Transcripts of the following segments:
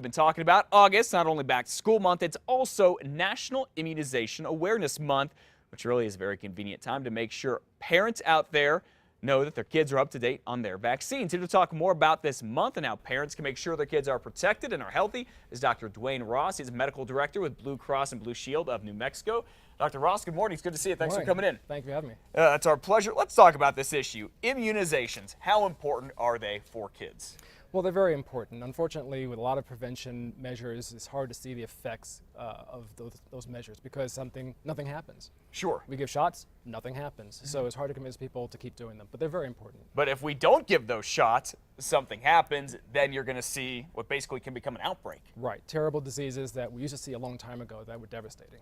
we've been talking about. August, not only back to school month, it's also National Immunization Awareness Month, which really is a very convenient time to make sure parents out there know that their kids are up to date on their vaccines. Here to talk more about this month and how parents can make sure their kids are protected and are healthy is Dr. Dwayne Ross. He's a medical director with Blue Cross and Blue Shield of New Mexico. Dr. Ross, good morning. It's good to see you. Thanks for coming in. Thank you for having me. It's our pleasure. Let's talk about this issue. Immunizations. How important are they for kids? Well, they're very important. Unfortunately, with a lot of prevention measures, it's hard to see the effects of those measures because nothing happens. Sure. We give shots, nothing happens. So it's hard to convince people to keep doing them, but they're very important. But if we don't give those shots, something happens, then you're going to see what basically can become an outbreak. Right. Terrible diseases that we used to see a long time ago that were devastating.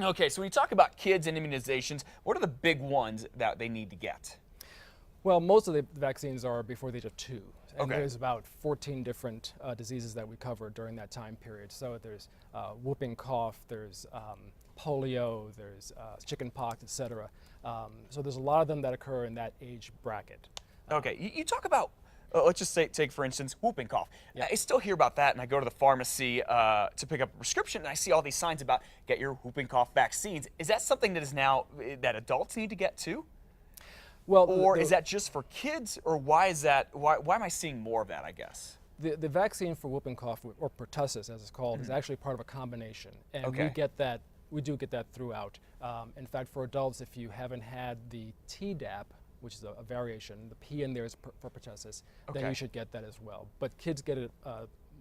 Okay, so when you talk about kids and immunizations, what are the big ones that they need to get? Well, most of the vaccines are before the age of 2. And Okay. there's about 14 different diseases that we cover during that time period. So there's whooping cough, there's polio, there's chicken pox, etc. So there's a lot of them that occur in that age bracket. Okay, you talk about, let's just take for instance, whooping cough. Yeah. I still hear about that, and I go to the pharmacy to pick up a prescription, and I see all these signs about get your whooping cough vaccines. Is that something that is now, that adults need to get too? Well, Or is that just for kids, or why is that, why am I seeing more of that, I guess? The vaccine for whooping cough, or pertussis as it's called, is actually part of a combination. And Okay. we do get that throughout. In fact, for adults, if you haven't had the Tdap, which is a variation, the P in there is for pertussis, then Okay. you should get that as well. But kids get it,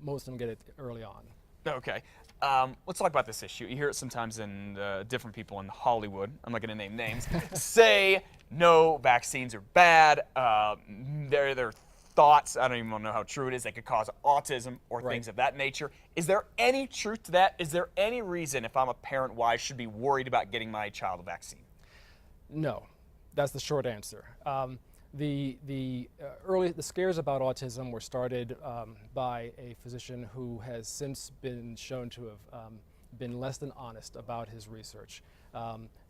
most of them get it early on. Okay. Let's talk about this issue. You hear it sometimes in different people in Hollywood. I'm not going to name names. Say no, vaccines are bad. Their thoughts, I don't even know how true it is, they could cause autism or Right. things of that nature. Is there any truth to that? Is there any reason, if I'm a parent, why I should be worried about getting my child a vaccine? No, that's the short answer. The scares about autism were started by a physician who has since been shown to have been less than honest about his research.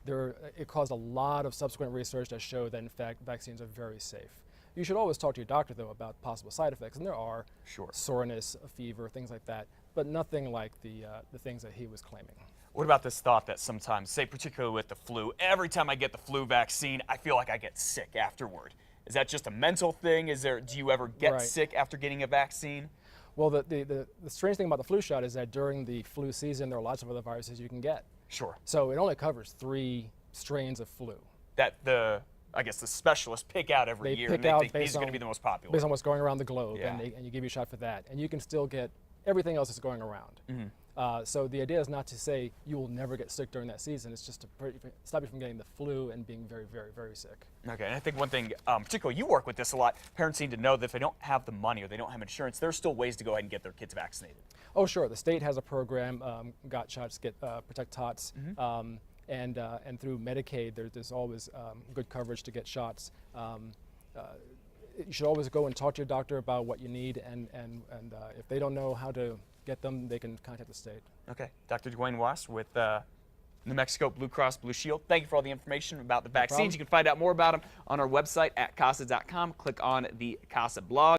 It caused a lot of subsequent research that showed that in fact vaccines are very safe. You should always talk to your doctor though about possible side effects, and there are Sure. soreness, a fever, things like that, but nothing like the things that he was claiming. What about this thought that sometimes, say particularly with the flu, every time I get the flu vaccine, I feel like I get sick afterward? Is that just a mental thing? Do you ever get Right. sick after getting a vaccine? Well, the strange thing about the flu shot is that during the flu season, there are lots of other viruses you can get. Sure. So it only covers 3 strains of flu. That I guess the specialists pick out every They year, pick and they out think these based are going to on- be the most popular. Based on what's going around the globe, Yeah. and you give you a shot for that. And you can still get everything else that's going around. So the idea is not to say you will never get sick during that season. It's just to stop you from getting the flu and being very, very, very sick. Okay, and I think one thing, particularly you work with this a lot, parents need to know that if they don't have the money or they don't have insurance, there's still ways to go ahead and get their kids vaccinated. Oh, sure. The state has a program, Got Shots, Protect Tots. And through Medicaid, there's always good coverage to get shots. You should always go and talk to your doctor about what you need, and if they don't know how to get them, they can contact the state. Okay, Dr. Dwayne Ross with New Mexico Blue Cross Blue Shield. Thank you for all the information about the vaccines. problem. You can find out more about them on our website at CASA.com. Click on the CASA blog.